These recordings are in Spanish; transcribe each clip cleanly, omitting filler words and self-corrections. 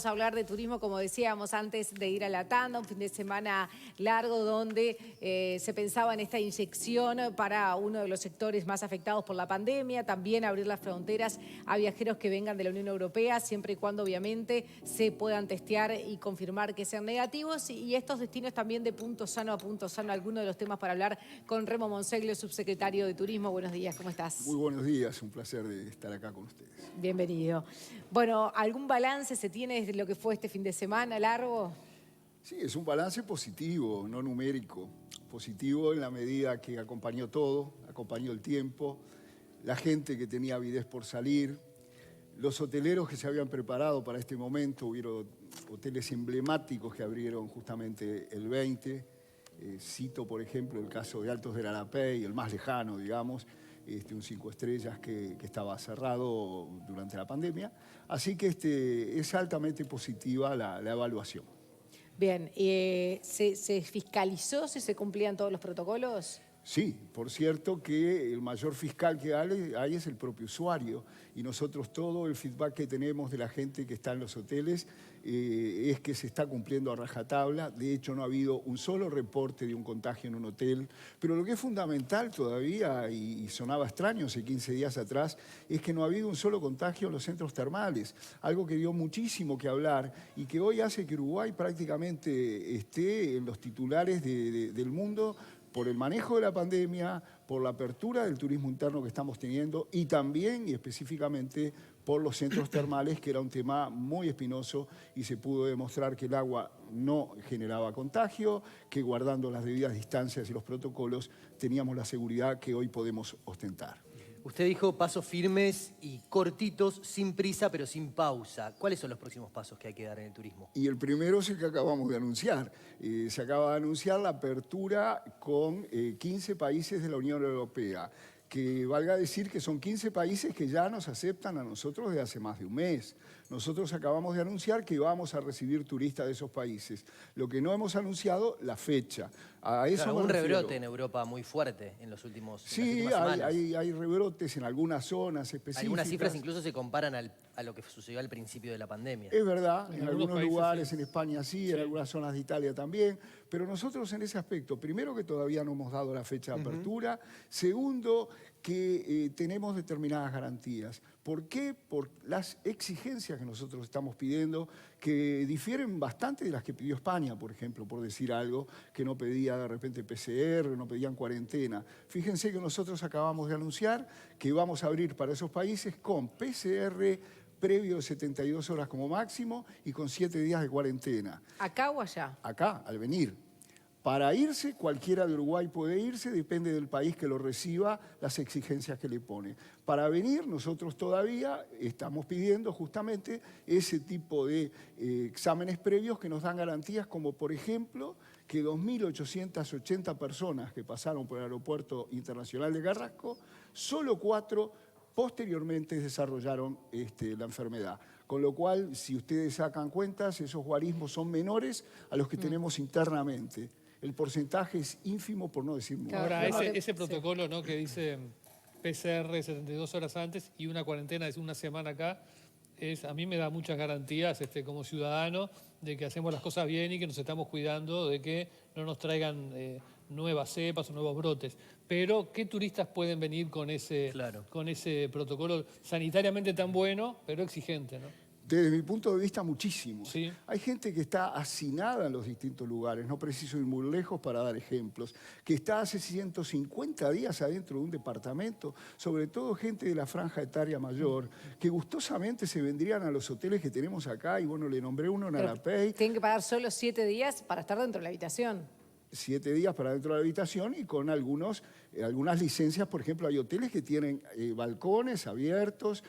vamos a hablar de turismo, como decíamos antes de ir a la tanda, un fin de semana largo donde se pensaba en esta inyección para uno de los sectores más afectados por la pandemia, también abrir las fronteras a viajeros que vengan de la Unión Europea, siempre y cuando obviamente se puedan testear y confirmar que sean negativos, y estos destinos también de punto sano a punto sano, algunos de los temas para hablar con Remo Monseglio, subsecretario de Turismo. Buenos días, ¿cómo estás? Muy buenos días, un placer de estar acá con ustedes. Bienvenido. Bueno, ¿algún balance se tiene de lo que fue este fin de semana largo? Sí, es un balance positivo, no numérico. Positivo en la medida que acompañó todo, acompañó el tiempo, la gente que tenía avidez por salir, los hoteleros que se habían preparado para este momento, hubieron hoteles emblemáticos que abrieron justamente el 20. Cito, por ejemplo, el caso de Altos del Arapey, el más lejano, digamos, un 5 estrellas que estaba cerrado durante la pandemia. Así que es altamente positiva la evaluación. Bien, ¿se fiscalizó si se cumplían todos los protocolos? Sí, por cierto que el mayor fiscal que hay es el propio usuario, y nosotros todo el feedback que tenemos de la gente que está en los hoteles es que se está cumpliendo a rajatabla. De hecho, no ha habido un solo reporte de un contagio en un hotel, pero lo que es fundamental todavía, y sonaba extraño hace 15 días atrás, es que no ha habido un solo contagio en los centros termales, algo que dio muchísimo que hablar y que hoy hace que Uruguay prácticamente esté en los titulares del mundo por el manejo de la pandemia, por la apertura del turismo interno que estamos teniendo y también y específicamente por los centros termales, que era un tema muy espinoso y se pudo demostrar que el agua no generaba contagio, que guardando las debidas distancias y los protocolos teníamos la seguridad que hoy podemos ostentar. Usted dijo pasos firmes y cortitos, sin prisa pero sin pausa. ¿Cuáles son los próximos pasos que hay que dar en el turismo? Y el primero es el que acabamos de anunciar. Se acaba de anunciar la apertura con 15 países de la Unión Europea, que valga decir que son 15 países que ya nos aceptan a nosotros desde hace más de un mes. Nosotros acabamos de anunciar que vamos a recibir turistas de esos países. Lo que no hemos anunciado, la fecha. A eso claro, me un refiero. rebrote en Europa muy fuerte en las últimas Sí, semanas. hay rebrotes en algunas zonas específicas. Algunas cifras incluso se comparan a lo que sucedió al principio de la pandemia. Es verdad, en algunos países, lugares, sí. en España sí, en algunas zonas de Italia también, pero nosotros en ese aspecto, primero que todavía no hemos dado la fecha de apertura, segundo que tenemos determinadas garantías. ¿Por qué? Por las exigencias que nosotros estamos pidiendo, que difieren bastante de las que pidió España, por ejemplo, por decir algo, que no pedía de repente PCR, no pedían cuarentena. Fíjense que nosotros acabamos de anunciar que vamos a abrir para esos países con PCR previo de 72 horas como máximo y con 7 días de cuarentena. ¿Acá o allá? Acá, al venir. Para irse, cualquiera de Uruguay puede irse, depende del país que lo reciba, las exigencias que le pone. Para venir, nosotros todavía estamos pidiendo justamente ese tipo de exámenes previos que nos dan garantías, como por ejemplo que 2.880 personas que pasaron por el Aeropuerto Internacional de Carrasco, solo 4 posteriormente desarrollaron la enfermedad. Con lo cual, si ustedes sacan cuentas, esos guarismos son menores a los que tenemos internamente. El porcentaje es ínfimo, por no decir mucho. Ahora, ese protocolo, ¿no?, que dice PCR 72 horas antes y una cuarentena de una semana acá, a mí me da muchas garantías como ciudadano de que hacemos las cosas bien y que nos estamos cuidando de que no nos traigan nuevas cepas o nuevos brotes. Pero, ¿qué turistas pueden venir con ese protocolo sanitariamente tan bueno, pero exigente, ¿no? Desde mi punto de vista, muchísimo. Sí. Hay gente que está hacinada en los distintos lugares, no preciso ir muy lejos para dar ejemplos, que está hace 150 días adentro de un departamento, sobre todo gente de la franja etaria mayor, que gustosamente se vendrían a los hoteles que tenemos acá, y bueno, le nombré uno en Arapey. Tienen que pagar solo 7 días para estar dentro de la habitación. 7 días para dentro de la habitación y con algunas licencias. Por ejemplo, hay hoteles que tienen balcones abiertos,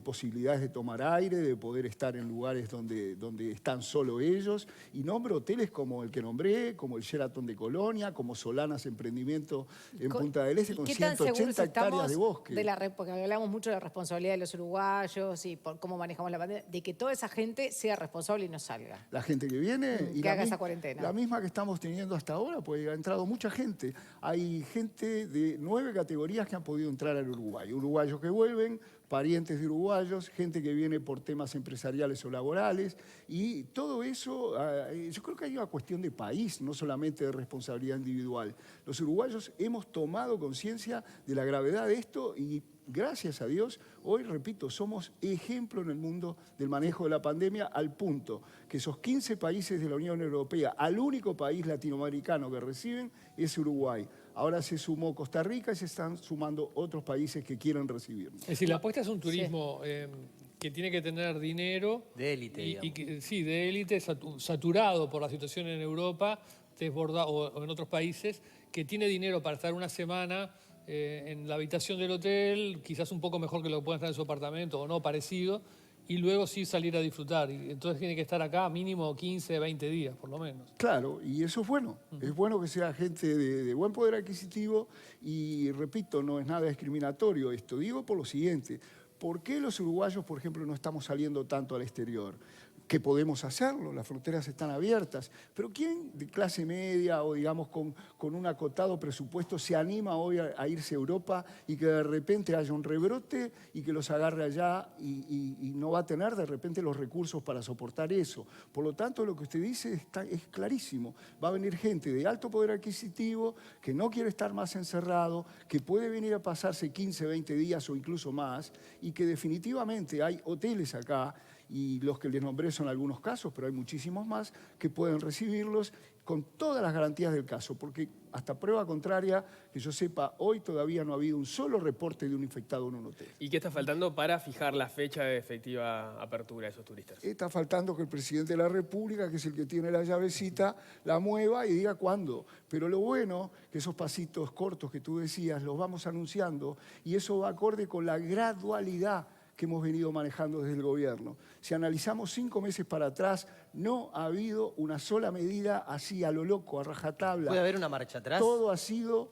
posibilidades de tomar aire, de poder estar en lugares donde están solo ellos. Y nombro hoteles como el que nombré, como el Sheraton de Colonia, como Solanas Emprendimiento en Punta del Este, con 180 hectáreas de bosque. Porque hablamos mucho de la responsabilidad de los uruguayos y por cómo manejamos la pandemia, de que toda esa gente sea responsable y no salga. La gente que viene y que haga esa cuarentena. La misma que estamos teniendo hasta ahora, pues ha entrado mucha gente. Hay gente gente de 9 categorías que han podido entrar al Uruguay. Uruguayos que vuelven, parientes de uruguayos, gente que viene por temas empresariales o laborales, y todo eso, yo creo que hay una cuestión de país, no solamente de responsabilidad individual. Los uruguayos hemos tomado conciencia de la gravedad de esto y gracias a Dios, hoy, repito, somos ejemplo en el mundo del manejo de la pandemia, al punto que esos 15 países de la Unión Europea, al único país latinoamericano que reciben es Uruguay. Ahora se sumó Costa Rica y se están sumando otros países que quieren recibirnos. Es decir, la apuesta es un turismo que tiene que tener dinero. De élite, digamos. Sí, de élite, saturado por la situación en Europa o en otros países, que tiene dinero para estar una semana en la habitación del hotel, quizás un poco mejor que lo que pueda estar en su apartamento o no, parecido, y luego sí salir a disfrutar. Y entonces tiene que estar acá mínimo 15, 20 días, por lo menos. Claro, y eso es bueno. Es bueno que sea gente de buen poder adquisitivo y, repito, no es nada discriminatorio esto. Digo por lo siguiente, ¿por qué los uruguayos, por ejemplo, no estamos saliendo tanto al exterior? Que podemos hacerlo, las fronteras están abiertas, pero ¿quién de clase media o digamos con un acotado presupuesto se anima hoy a irse a Europa y que de repente haya un rebrote y que los agarre allá y no va a tener de repente los recursos para soportar eso? Por lo tanto, lo que usted dice es clarísimo. Va a venir gente de alto poder adquisitivo que no quiere estar más encerrado, que puede venir a pasarse 15, 20 días o incluso más y que definitivamente hay hoteles acá y los que les nombré son algunos casos, pero hay muchísimos más que pueden recibirlos con todas las garantías del caso, porque hasta prueba contraria, que yo sepa, hoy todavía no ha habido un solo reporte de un infectado en un hotel. ¿Y qué está faltando para fijar la fecha de efectiva apertura de esos turistas? Está faltando que el presidente de la República, que es el que tiene la llavecita, la mueva y diga cuándo. Pero lo bueno, que esos pasitos cortos que tú decías, los vamos anunciando y eso va acorde con la gradualidad que hemos venido manejando desde el gobierno. Si analizamos 5 meses para atrás, no ha habido una sola medida así a lo loco, a rajatabla. ¿Puede haber una marcha atrás? Todo ha sido...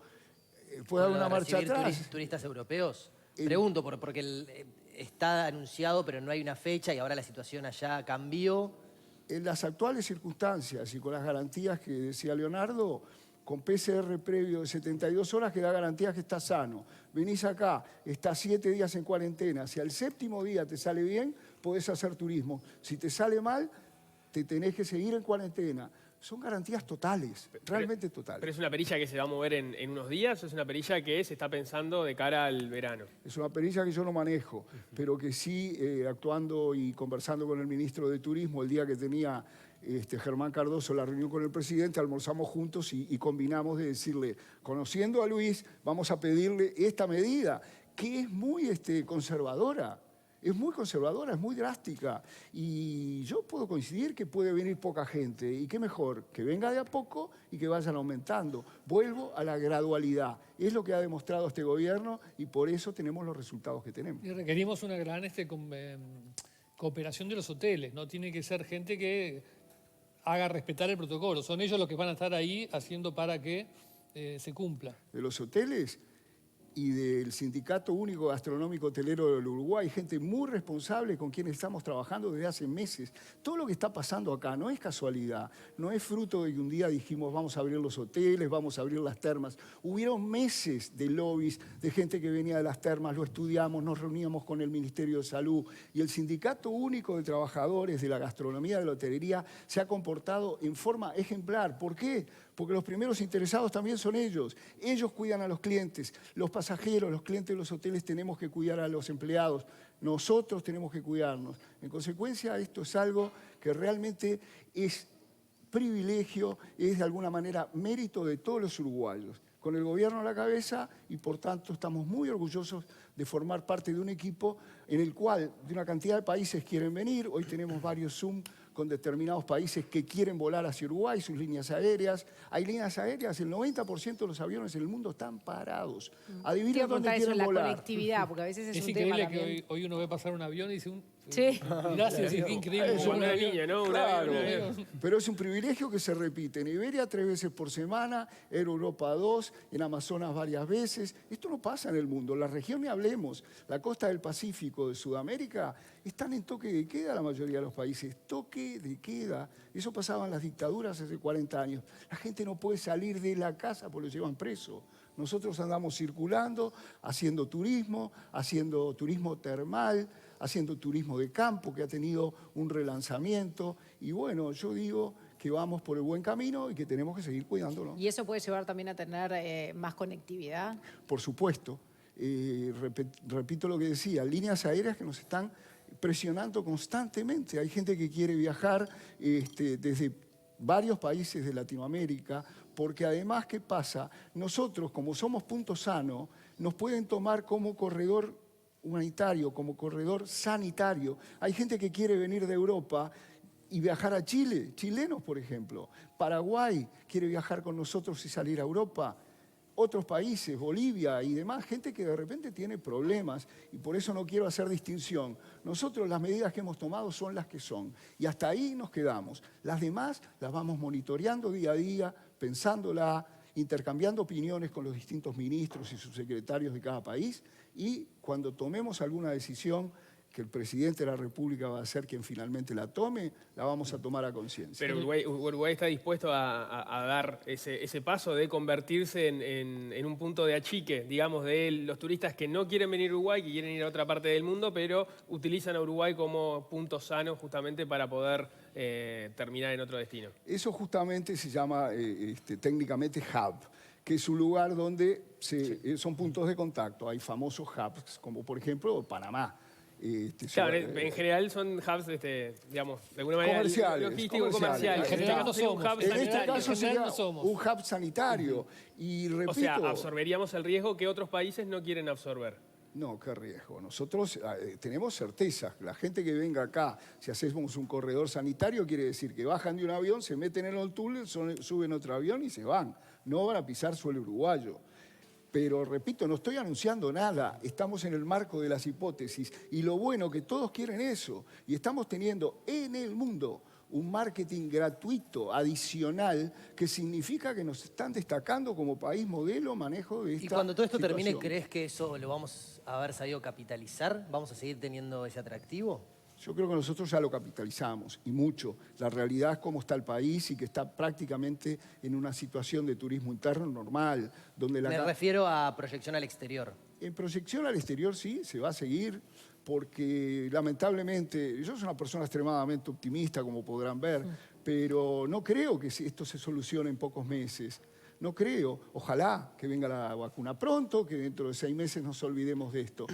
¿Puede haber una marcha atrás? ¿Turistas europeos? Pregunto, porque está anunciado, pero no hay una fecha y ahora la situación allá cambió. En las actuales circunstancias y con las garantías que decía Leonardo, con PCR previo de 72 horas que da garantía que está sano. Venís acá, estás 7 días en cuarentena. Si al 7º día te sale bien, podés hacer turismo. Si te sale mal, te tenés que seguir en cuarentena. Son garantías totales, realmente totales. ¿Pero es una perilla que se va a mover en unos días o es una perilla que se está pensando de cara al verano? Es una perilla que yo no manejo, pero que sí, actuando y conversando con el ministro de Turismo, el día que tenía Germán Cardoso la reunión con el presidente, almorzamos juntos y combinamos de decirle, conociendo a Luis, vamos a pedirle esta medida, que es muy conservadora. Es muy conservadora, es muy drástica y yo puedo coincidir que puede venir poca gente y qué mejor, que venga de a poco y que vayan aumentando. Vuelvo a la gradualidad, es lo que ha demostrado este gobierno y por eso tenemos los resultados que tenemos. Y requerimos una gran cooperación de los hoteles, ¿no? Tiene que ser gente que haga respetar el protocolo, son ellos los que van a estar ahí haciendo para que se cumpla. De los hoteles y del Sindicato Único Gastronómico Hotelero del Uruguay, gente muy responsable con quienes estamos trabajando desde hace meses. Todo lo que está pasando acá no es casualidad, no es fruto de que un día dijimos vamos a abrir los hoteles, vamos a abrir las termas. Hubieron meses de lobbies, de gente que venía de las termas, lo estudiamos, nos reuníamos con el Ministerio de Salud y el Sindicato Único de Trabajadores de la Gastronomía y de la Hotelería se ha comportado en forma ejemplar. ¿Por qué? Porque los primeros interesados también son ellos. Ellos cuidan a los clientes, los pasajeros, los clientes de los hoteles tenemos que cuidar a los empleados. Nosotros tenemos que cuidarnos. En consecuencia, esto es algo que realmente es privilegio, es de alguna manera mérito de todos los uruguayos. Con el gobierno a la cabeza y por tanto estamos muy orgullosos de formar parte de un equipo en el cual de una cantidad de países quieren venir. Hoy tenemos varios Zoom con determinados países que quieren volar hacia Uruguay, sus líneas aéreas. Hay líneas aéreas, el 90% de los aviones en el mundo están parados. Adivina dónde quieren la volar. conectividad, porque a veces es un tema increíble también. que hoy uno ve pasar un avión y dice, Sí. gracias, es increíble. Es como una un avión. niña, ¿no? Claro, Un avión. pero es un privilegio que se repite. En Iberia 3 veces por semana, en Europa 2, en Amazonas varias veces. Esto no pasa en el mundo. La región ni hablemos. La costa del Pacífico de Sudamérica están en toque de queda la mayoría de los países. Toque de queda. Eso pasaba en las dictaduras hace 40 años. La gente no puede salir de la casa porque lo llevan preso. Nosotros andamos circulando, haciendo turismo termal, haciendo turismo de campo, que ha tenido un relanzamiento. Y bueno, yo digo que vamos por el buen camino y que tenemos que seguir cuidándolo. ¿Y eso puede llevar también a tener más conectividad? Por supuesto. Repito lo que decía, líneas aéreas que nos están presionando constantemente. Hay gente que quiere viajar desde varios países de Latinoamérica, porque además, ¿qué pasa? Nosotros, como somos punto sano, nos pueden tomar como corredor humanitario, como corredor sanitario. Hay gente que quiere venir de Europa y viajar a Chile, chilenos, por ejemplo. Paraguay quiere viajar con nosotros y salir a Europa. Otros países, Bolivia y demás, gente que de repente tiene problemas y por eso no quiero hacer distinción. Nosotros las medidas que hemos tomado son las que son y hasta ahí nos quedamos. Las demás las vamos monitoreando día a día, pensándola, intercambiando opiniones con los distintos ministros y subsecretarios de cada país y cuando tomemos alguna decisión que el presidente de la República va a ser quien finalmente la tome, la vamos a tomar a conciencia. Pero Uruguay está dispuesto a dar ese paso de convertirse en un punto de achique, digamos, de los turistas que no quieren venir a Uruguay, que quieren ir a otra parte del mundo, pero utilizan a Uruguay como punto sano justamente para poder terminar en otro destino. Eso justamente se llama técnicamente hub, que es un lugar donde son puntos de contacto. Hay famosos hubs, como por ejemplo Panamá. Claro, en general son hubs, digamos, de alguna manera logísticos, comerciales. En general no somos. En este caso En general sería no somos. un hub sanitario. Y repito, O sea, absorberíamos el riesgo que otros países no quieren absorber. no, qué riesgo. Nosotros tenemos certezas. La gente que venga acá, si hacemos un corredor sanitario, quiere decir que bajan de un avión, se meten en el túnel, suben otro avión y se van. No van a pisar suelo uruguayo. Pero, repito, no estoy anunciando nada. Estamos en el marco de las hipótesis. Y lo bueno que todos quieren eso. Y estamos teniendo en el mundo un marketing gratuito, adicional, que significa que nos están destacando como país modelo manejo de esta Y cuando todo esto termine, situación. ¿crees que eso lo vamos a haber sabido capitalizar? ¿Vamos a seguir teniendo ese atractivo? Yo creo que nosotros ya lo capitalizamos, y mucho. La realidad es cómo está el país y que está prácticamente en una situación de turismo interno normal, donde Me refiero a proyección al exterior. En proyección al exterior sí, se va a seguir, porque lamentablemente, yo soy una persona extremadamente optimista, como podrán ver, pero no creo que esto se solucione en pocos meses. No creo. Ojalá que venga la vacuna pronto, que dentro de 6 meses nos olvidemos de esto.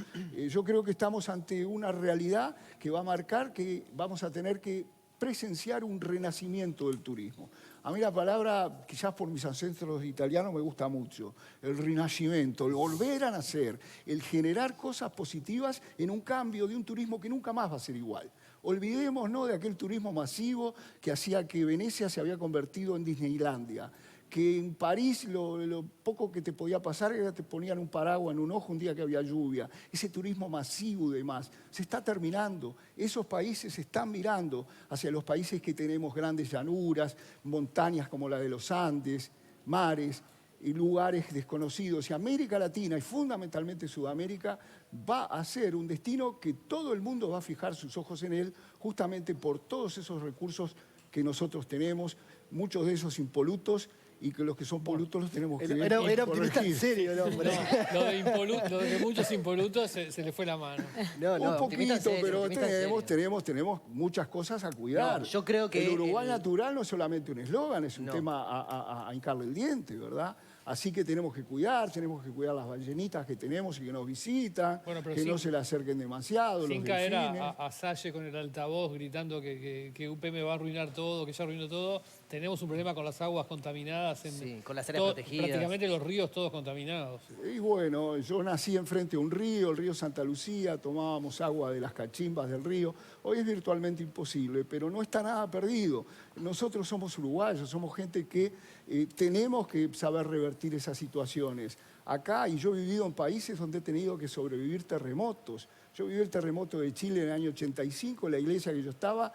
Yo creo que estamos ante una realidad que va a marcar que vamos a tener que presenciar un renacimiento del turismo. A mí la palabra, quizás por mis ancestros italianos, me gusta mucho. El rinascimento, el volver a nacer, el generar cosas positivas en un cambio de un turismo que nunca más va a ser igual. Olvidémonos de aquel turismo masivo que hacía que Venecia se había convertido en Disneylandia. Que en París lo poco que te podía pasar era que te ponían un paraguas en un ojo un día que había lluvia. Ese turismo masivo y demás se está terminando. Esos países se están mirando hacia los países que tenemos grandes llanuras, montañas como la de los Andes, mares y lugares desconocidos. Y América Latina y fundamentalmente Sudamérica va a ser un destino que todo el mundo va a fijar sus ojos en él justamente por todos esos recursos que nosotros tenemos, muchos de esos impolutos, y que los que son polutos los tenemos que Era optimista en corregir. serio el hombre. Lo de muchos impolutos se le fue la mano. No, Un optimista en poquito, serio, pero optimista en serio. tenemos muchas cosas a cuidar. No, yo creo que el Uruguay natural no es solamente un eslogan, es un No. tema a hincarle el diente, ¿verdad? Así que tenemos que cuidar las ballenitas que tenemos y que nos visitan, Bueno, pero que no sin- se le acerquen demasiado, Sin los caer delfines. a Salle con el altavoz gritando que UP va a arruinar todo, que ya arruinó todo. Tenemos un problema con las aguas contaminadas. Sí, con las áreas protegidas. Prácticamente los ríos todos contaminados. Y bueno, yo nací enfrente de un río, el río Santa Lucía, tomábamos agua de las cachimbas del río. Hoy es virtualmente imposible, pero no está nada perdido. Nosotros somos uruguayos, somos gente que tenemos que saber revertir esas situaciones. Acá, y yo he vivido en países donde he tenido que sobrevivir terremotos. Yo viví el terremoto de Chile en el año 85, en la iglesia que yo estaba,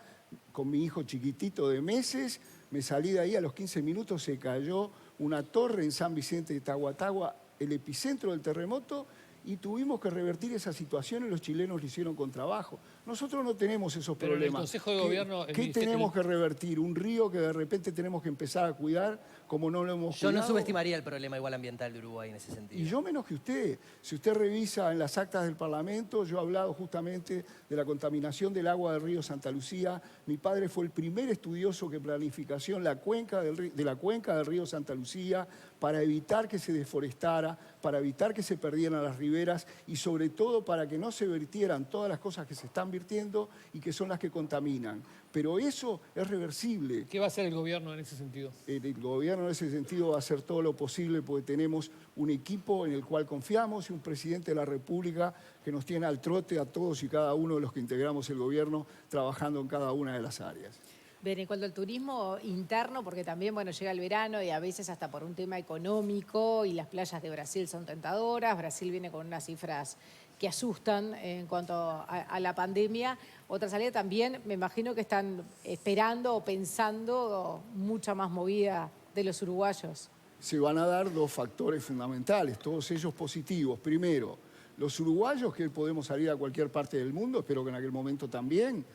con mi hijo chiquitito de meses. Me salí de ahí, a los 15 minutos se cayó una torre en San Vicente de Tahuatahua, el epicentro del terremoto, y tuvimos que revertir esa situación y los chilenos lo hicieron con trabajo. Nosotros no tenemos esos Pero en el problemas. Consejo de Gobierno, el ¿Qué Ministerio- tenemos que revertir? Un río que de repente tenemos que empezar a cuidar como no lo hemos Yo no cuidado. subestimaría el problema igual ambiental de Uruguay en ese sentido. Y yo menos que usted. Si usted revisa en las actas del Parlamento, yo he hablado justamente de la contaminación del agua del río Santa Lucía. Mi padre fue el primer estudioso que planificación de la cuenca del río Santa Lucía para evitar que se deforestara, para evitar que se perdieran las riberas y sobre todo para que no se vertieran todas las cosas que se están vertiendo y que son las que contaminan. Pero eso es reversible. ¿Qué va a hacer el gobierno en ese sentido? El gobierno en ese sentido va a hacer todo lo posible porque tenemos un equipo en el cual confiamos y un presidente de la República que nos tiene al trote a todos y cada uno de los que integramos el gobierno trabajando en cada una de las áreas. Bien, en cuanto al turismo interno, porque también, bueno, llega el verano y a veces hasta por un tema económico y las playas de Brasil son tentadoras. Brasil viene con unas cifras que asustan en cuanto a la pandemia. Otra salida también, me imagino que están esperando o pensando mucha más movida de los uruguayos. Se van a dar dos factores fundamentales, todos ellos positivos. Primero, los uruguayos que podemos salir a cualquier parte del mundo, espero que en aquel momento también,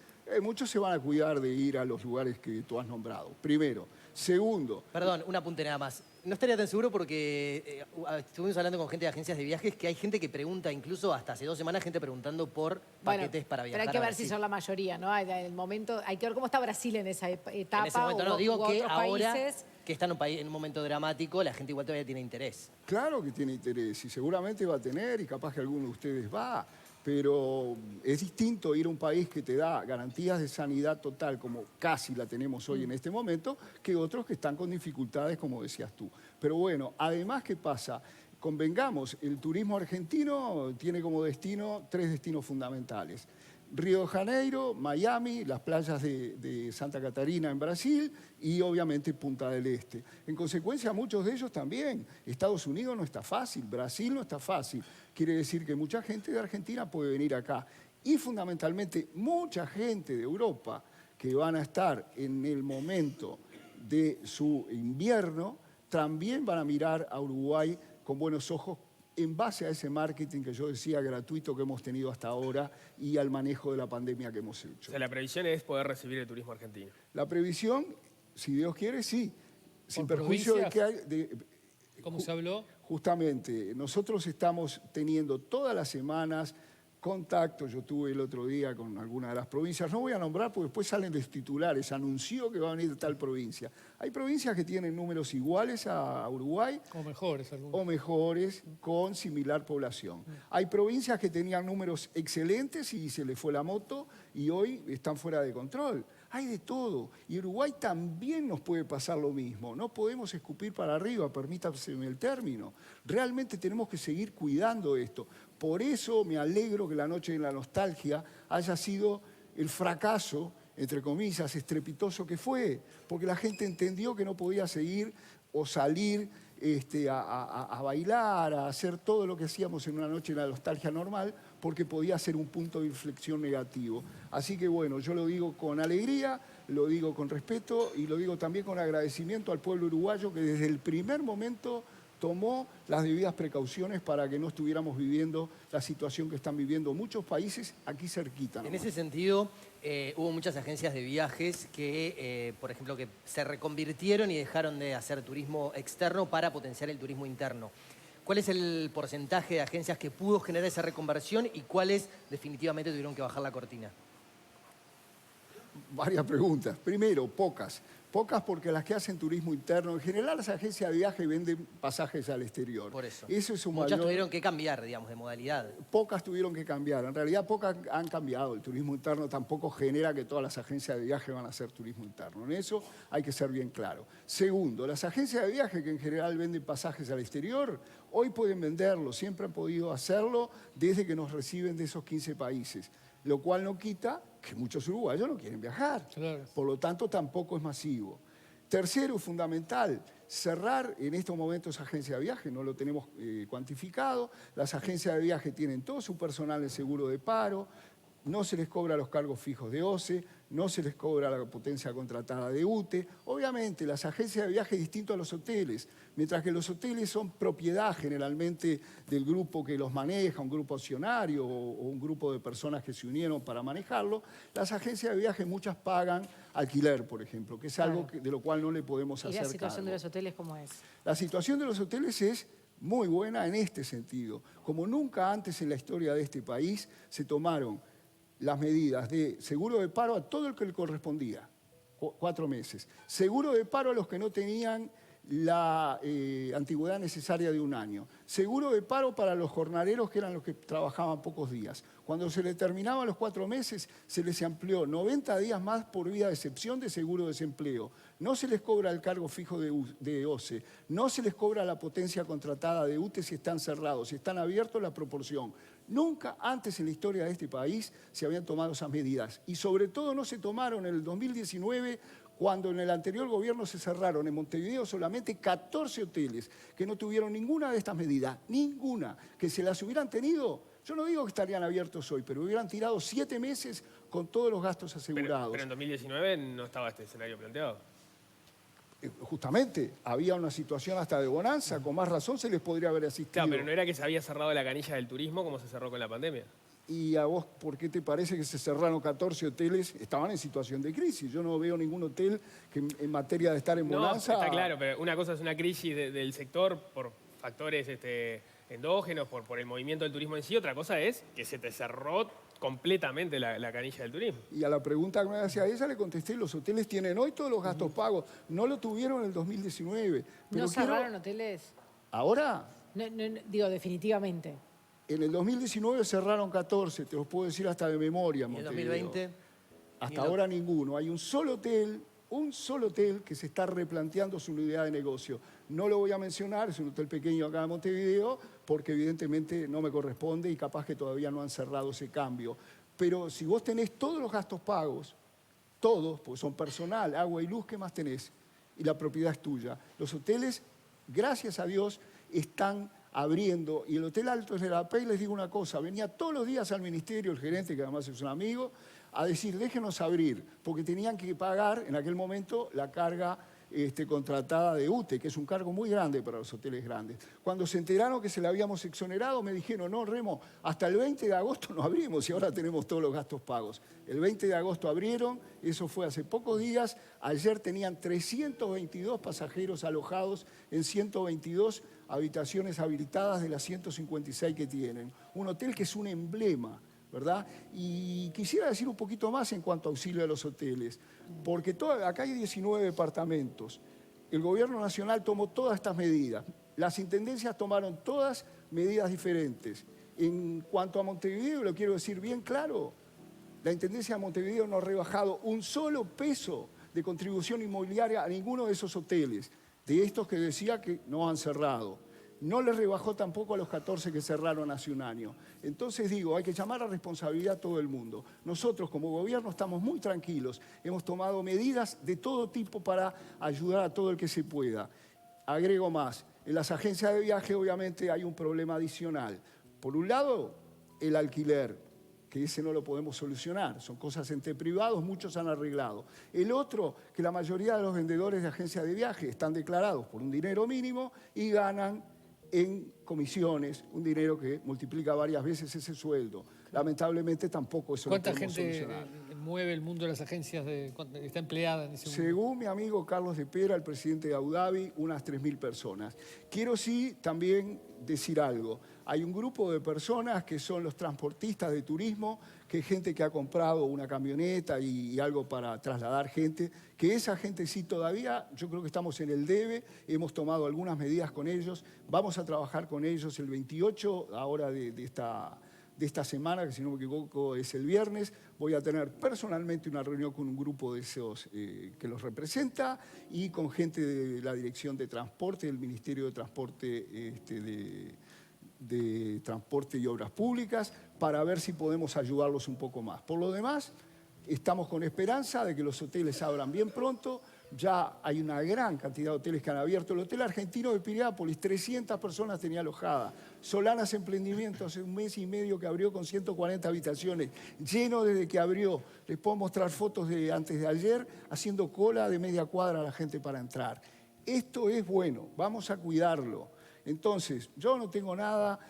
muchos se van a cuidar de ir a los lugares que tú has nombrado. Primero. Segundo. Perdón, un apunte nada más. No estaría tan seguro porque estuvimos hablando con gente de agencias de viajes que hay gente que pregunta, incluso hasta hace 2 semanas, gente preguntando por paquetes para viajar. Pero hay que a ver si Brasil. son la mayoría, ¿no? En el momento, hay que ver cómo está Brasil en esa etapa. En ese momento no, digo u que otros ahora países. que está en un momento dramático, la gente igual todavía tiene interés. Claro que tiene interés y seguramente va a tener y capaz que alguno de ustedes va, pero es distinto ir a un país que te da garantías de sanidad total, como casi la tenemos hoy en este momento, que otros que están con dificultades, como decías tú. Pero bueno, además, ¿qué pasa? Convengamos, el turismo argentino tiene como destino 3 destinos fundamentales. Río de Janeiro, Miami, las playas de Santa Catarina en Brasil y obviamente Punta del Este. En consecuencia, muchos de ellos también. Estados Unidos no está fácil, Brasil no está fácil. Quiere decir que mucha gente de Argentina puede venir acá. Y fundamentalmente mucha gente de Europa que van a estar en el momento de su invierno, también van a mirar a Uruguay con buenos ojos en base a ese marketing que yo decía gratuito que hemos tenido hasta ahora y al manejo de la pandemia que hemos hecho. O sea, la previsión es poder recibir el turismo argentino. La previsión, si Dios quiere, sí. Sin ¿Por perjuicio de provincias? que hay... ¿Cómo se habló? Justamente, nosotros estamos teniendo todas las semanas contacto. Yo tuve el otro día con alguna de las provincias, no voy a nombrar porque después salen de titulares, anunció que va a venir de tal provincia. Hay provincias que tienen números iguales a Uruguay O mejores algunos. o mejores con similar población. Hay provincias que tenían números excelentes y se les fue la moto y hoy están fuera de control. Hay de todo. Y Uruguay también nos puede pasar lo mismo. No podemos escupir para arriba, permítanme el término. Realmente tenemos que seguir cuidando esto. Por eso me alegro que la noche de la nostalgia haya sido el fracaso, entre comillas, estrepitoso que fue, porque la gente entendió que no podía seguir o salir a bailar, a hacer todo lo que hacíamos en una noche de la nostalgia normal, porque podía ser un punto de inflexión negativo. Así que bueno, yo lo digo con alegría, lo digo con respeto y lo digo también con agradecimiento al pueblo uruguayo que desde el primer momento tomó las debidas precauciones para que no estuviéramos viviendo la situación que están viviendo muchos países aquí cerquita, ¿no? En ese sentido, hubo muchas agencias de viajes que, por ejemplo, que se reconvirtieron y dejaron de hacer turismo externo para potenciar el turismo interno. ¿Cuál es el porcentaje de agencias que pudo generar esa reconversión y cuáles definitivamente tuvieron que bajar la cortina? Varias preguntas. Primero, pocas. Pocas porque las que hacen turismo interno, en general las agencias de viaje venden pasajes al exterior. Por eso. Eso es un Muchas mayor... tuvieron que cambiar, digamos, de modalidad. Pocas tuvieron que cambiar. En realidad pocas han cambiado. El turismo interno tampoco genera que todas las agencias de viaje van a hacer turismo interno. En eso hay que ser bien claro. Segundo, las agencias de viaje que en general venden pasajes al exterior, hoy pueden venderlo, siempre han podido hacerlo desde que nos reciben de esos 15 países. Lo cual no quita que muchos uruguayos no quieren viajar. Claro. Por lo tanto, tampoco es masivo. Tercero, fundamental, cerrar en estos momentos agencias de viaje, no lo tenemos cuantificado. Las agencias de viaje tienen todo su personal de seguro de paro, no se les cobra los cargos fijos de OCE, no se les cobra la potencia contratada de UTE. Obviamente, las agencias de viaje es distinto a los hoteles. Mientras que los hoteles son propiedad generalmente del grupo que los maneja, un grupo accionario o un grupo de personas que se unieron para manejarlo, las agencias de viaje muchas pagan alquiler, por ejemplo, que es algo de lo cual no le podemos hacer ¿Y la situación cargo. de los hoteles cómo es? La situación de los hoteles es muy buena en este sentido. Como nunca antes en la historia de este país se tomaron las medidas de seguro de paro a todo el que le correspondía, 4 meses. Seguro de paro a los que no tenían la antigüedad necesaria de 1 año. Seguro de paro para los jornaleros que eran los que trabajaban pocos días. Cuando se les terminaban los 4 meses, se les amplió 90 días más por vía de excepción de seguro de desempleo. No se les cobra el cargo fijo de OCE, no se les cobra la potencia contratada de UTE si están cerrados, si están abiertos la proporción. Nunca antes en la historia de este país se habían tomado esas medidas. Y sobre todo no se tomaron en el 2019, cuando en el anterior gobierno se cerraron en Montevideo solamente 14 hoteles que no tuvieron ninguna de estas medidas, ninguna. Que se las hubieran tenido, yo no digo que estarían abiertos hoy, pero hubieran tirado 7 meses con todos los gastos asegurados. Pero en 2019 no estaba este escenario planteado. Justamente, había una situación hasta de bonanza, con más razón se les podría haber asistido. Claro, pero no era que se había cerrado la canilla del turismo como se cerró con la pandemia. ¿Y a vos por qué te parece que se cerraron 14 hoteles? Estaban en situación de crisis. Yo no veo ningún hotel que en materia de estar en bonanza... No, está claro, pero una cosa es una crisis del sector por factores endógenos, por el movimiento del turismo en sí. Otra cosa es que se te cerró completamente la canilla del turismo. Y a la pregunta que me hacía ella le contesté, los hoteles tienen hoy todos los gastos pagos. No lo tuvieron en el 2019. Pero ¿No cerraron hoteles? ¿Ahora? No, digo, definitivamente. En el 2019 cerraron 14, te los puedo decir hasta de memoria. ¿Y en Montevideo. 2020? Hasta ahora ninguno. Hay un solo hotel que se está replanteando su unidad de negocio. No lo voy a mencionar, es un hotel pequeño acá en Montevideo, porque evidentemente no me corresponde y capaz que todavía no han cerrado ese cambio. Pero si vos tenés todos los gastos pagos, todos, pues son personal, agua y luz, ¿qué más tenés? Y la propiedad es tuya. Los hoteles, gracias a Dios, están abriendo. Y el Hotel Altos de la Pey, les digo una cosa, venía todos los días al ministerio, el gerente, que además es un amigo, a decir, déjenos abrir, porque tenían que pagar en aquel momento la carga contratada de UTE, que es un cargo muy grande para los hoteles grandes. Cuando se enteraron que se la habíamos exonerado, me dijeron, no, Remo, hasta el 20 de agosto no abrimos y ahora tenemos todos los gastos pagos. El 20 de agosto abrieron, eso fue hace pocos días, ayer tenían 322 pasajeros alojados en 122 habitaciones habilitadas de las 156 que tienen. Un hotel que es un emblema, ¿verdad? Y quisiera decir un poquito más en cuanto a auxilio a los hoteles, porque acá hay 19 departamentos. El gobierno nacional tomó todas estas medidas. Las intendencias tomaron todas medidas diferentes. En cuanto a Montevideo, lo quiero decir bien claro, la intendencia de Montevideo no ha rebajado un solo peso de contribución inmobiliaria a ninguno de esos hoteles, de estos que decía que no han cerrado. No les rebajó tampoco a los 14 que cerraron hace un año. Entonces digo, hay que llamar a responsabilidad a todo el mundo. Nosotros como gobierno estamos muy tranquilos. Hemos tomado medidas de todo tipo para ayudar a todo el que se pueda. Agrego más, en las agencias de viaje obviamente hay un problema adicional. Por un lado, el alquiler, que ese no lo podemos solucionar. Son cosas entre privados, muchos han arreglado. El otro, que la mayoría de los vendedores de agencias de viaje están declarados por un dinero mínimo y ganan en comisiones, un dinero que multiplica varias veces ese sueldo. Lamentablemente tampoco eso lo podemos solucionar. ¿Cuánta gente mueve el mundo de las agencias, está empleada en ese mundo? Según mi amigo Carlos de Pera, el presidente de Abu Dhabi, unas 3.000 personas. Quiero sí también decir algo. Hay un grupo de personas que son los transportistas de turismo, que es gente que ha comprado una camioneta y algo para trasladar gente, que esa gente sí todavía, yo creo que estamos en el debe, hemos tomado algunas medidas con ellos, vamos a trabajar con ellos el 28, ahora de esta semana, que si no me equivoco es el viernes, voy a tener personalmente una reunión con un grupo de esos que los representa y con gente de la Dirección de Transporte, del Ministerio de Transporte de Transporte y Obras Públicas, para ver si podemos ayudarlos un poco más. Por lo demás, Estamos con esperanza de que los hoteles abran bien pronto. Ya hay una gran cantidad de hoteles que han abierto. El Hotel Argentino de Piriápolis, 300 personas tenía alojada. Solanas Emprendimiento, hace un mes y medio que abrió con 140 habitaciones, lleno desde que abrió. Les puedo mostrar fotos de antes de ayer, haciendo cola de media cuadra a la gente para entrar. Esto es bueno, vamos a cuidarlo. Entonces, yo no tengo nada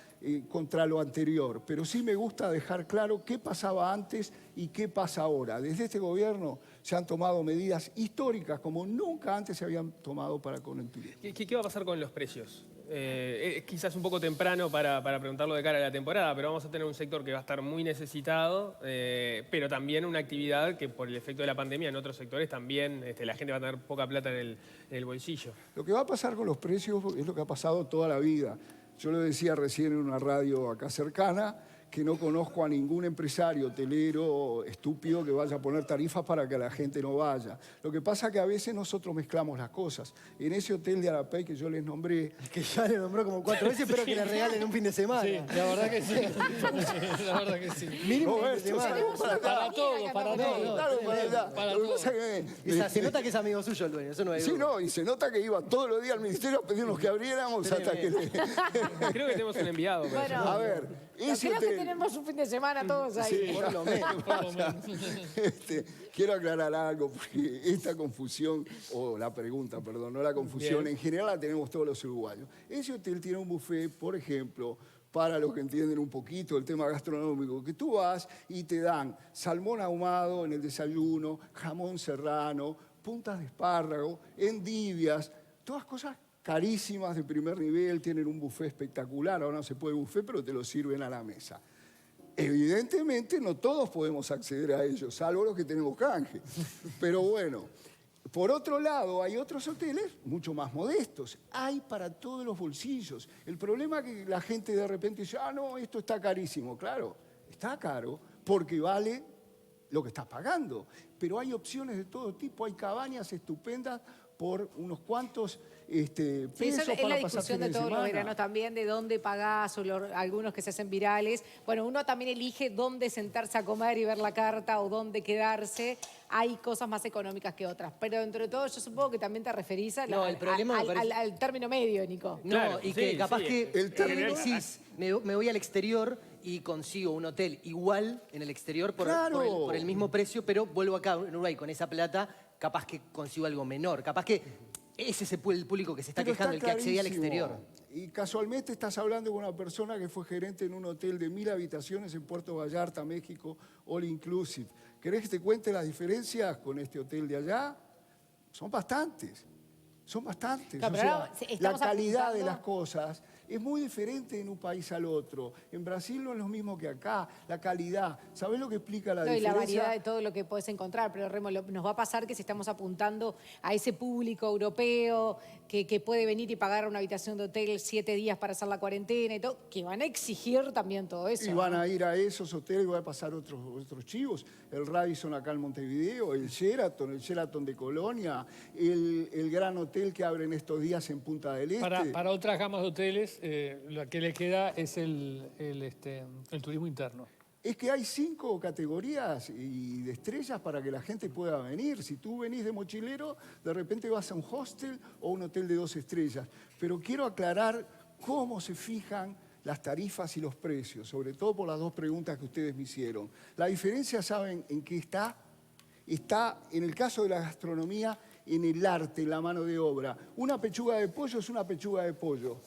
contra lo anterior, pero sí me gusta dejar claro qué pasaba antes y qué pasa ahora. Desde este gobierno se han tomado medidas históricas como nunca antes se habían tomado para con el turismo. ¿Qué va a pasar con los precios? Es quizás un poco temprano para preguntarlo de cara a la temporada, pero vamos a tener un sector que va a estar muy necesitado, pero también una actividad que por el efecto de la pandemia en otros sectores también la gente va a tener poca plata en el bolsillo. Lo que va a pasar con los precios es lo que ha pasado toda la vida. Yo lo decía recién en una radio acá cercana, que no conozco a ningún empresario hotelero estúpido que vaya a poner tarifas para que la gente no vaya. Lo que pasa es que a veces nosotros mezclamos las cosas. En ese hotel de Arapey que yo les nombré... Que ya le nombró como 4 veces, pero que le regalen un fin de semana. Sí, la verdad que sí. La verdad que sí. Mínimo un fin de Roberto, semana. salimos para acá. Para todo, para todo. Claro, para allá. Para Lo que todo. pasa es que, Se nota que es amigo suyo el dueño, eso no es. sí, no, y se nota que iba todos los días al ministerio a pedirnos que abriéramos hasta que... Creo que tenemos un enviado. pero- Bueno, A ver, ese creo que hotel... tenemos un fin de semana todos ahí. Sí, Por lo menos. Por lo menos. Quiero aclarar algo, porque esta confusión, o la pregunta, perdón, no la confusión, Bien. en general la tenemos todos los uruguayos. Ese hotel tiene un buffet, por ejemplo, para los que entienden un poquito el tema gastronómico, que tú vas y te dan salmón ahumado en el desayuno, jamón serrano, puntas de espárrago, endivias, todas cosas carísimas de primer nivel, tienen un buffet espectacular. Ahora no se puede buffet, pero te lo sirven a la mesa. Evidentemente no todos podemos acceder a ellos, salvo los que tenemos canje. Pero bueno, por otro lado hay otros hoteles mucho más modestos. Hay para todos los bolsillos. El problema es que la gente de repente dice, ah, no, esto está carísimo. Claro, está caro porque vale lo que estás pagando. Pero hay opciones de todo tipo, hay cabañas estupendas por unos cuantos Sí, pesos eso es para la pasar discusión fin de de todos los semana. veranos también, de dónde pagás, o algunos que se hacen virales. Bueno, uno también elige dónde sentarse a comer y ver la carta o dónde quedarse. Hay cosas más económicas que otras. Pero dentro de todo, yo supongo que también te referís a No, el problema me parece- al término medio, Nico. No, Claro, y que sí, capaz sí, que el término- decís, me voy al exterior y consigo un hotel igual en el exterior Claro. por el mismo precio, pero vuelvo acá en Uruguay con esa plata, capaz que consigo algo menor. Capaz que ese es el público que se está Pero quejando, el que accedía al clarísimo. exterior. Y casualmente estás hablando con una persona que fue gerente en un hotel de 1000 habitaciones en Puerto Vallarta, México, all inclusive. ¿Querés que te cuente las diferencias con este hotel de allá? Son bastantes. Son bastantes. Claro, O pero sea, ahora la estamos calidad de apuntando- las cosas es muy diferente en un país al otro. En Brasil no es lo mismo que acá. La calidad. ¿Sabés lo que explica la No, y diferencia? la variedad de todo lo que puedes encontrar. Pero Remo, nos va a pasar que si estamos apuntando a ese público europeo que puede venir y pagar una habitación de hotel 7 días para hacer la cuarentena y todo, que van a exigir también todo eso. Y van a ir a esos hoteles y van a pasar otros chivos. El Radisson acá en Montevideo, el Sheraton de Colonia, el gran hotel que abren estos días en Punta del Este. Para otras gamas de hoteles, lo que le queda es el turismo interno. Es que hay 5 categorías y de estrellas para que la gente pueda venir. Si tú venís de mochilero, de repente vas a un hostel o un hotel de 2 estrellas. Pero quiero aclarar cómo se fijan las tarifas y los precios, sobre todo por las 2 preguntas que ustedes me hicieron. La diferencia, ¿saben en qué está? Está, en el caso de la gastronomía, en el arte, en la mano de obra. Una pechuga de pollo es una pechuga de pollo.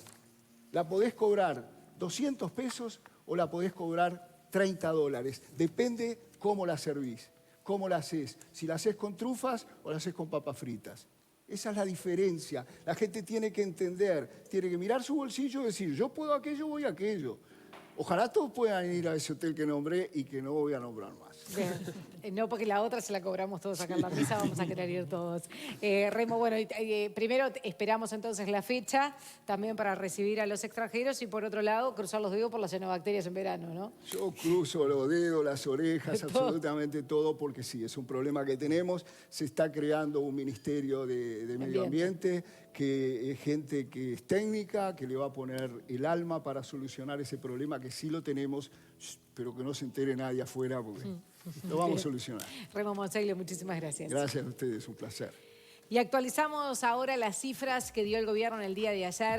La podés cobrar 200 pesos o la podés cobrar $30. Depende cómo la servís, cómo la haces. Si la haces con trufas o la haces con papas fritas. Esa es la diferencia. La gente tiene que entender, tiene que mirar su bolsillo y decir, yo puedo aquello, voy a aquello. Ojalá todos puedan ir a ese hotel que nombré y que no voy a nombrar más. Bien. No, porque la otra se la cobramos todos acá en la mesa, vamos a querer ir todos. Remo, bueno, primero esperamos entonces la fecha también para recibir a los extranjeros y por otro lado cruzar los dedos por las cianobacterias en verano, ¿no? Yo cruzo los dedos, las orejas, Todo. absolutamente todo, porque sí, es un problema que tenemos. Se está creando un ministerio de medio ambiente, que es gente que es técnica, que le va a poner el alma para solucionar ese problema que sí lo tenemos, pero que no se entere nadie afuera porque lo vamos a solucionar. Remo Monseglio, muchísimas gracias. Gracias a ustedes, un placer. Y actualizamos ahora las cifras que dio el gobierno en el día de ayer.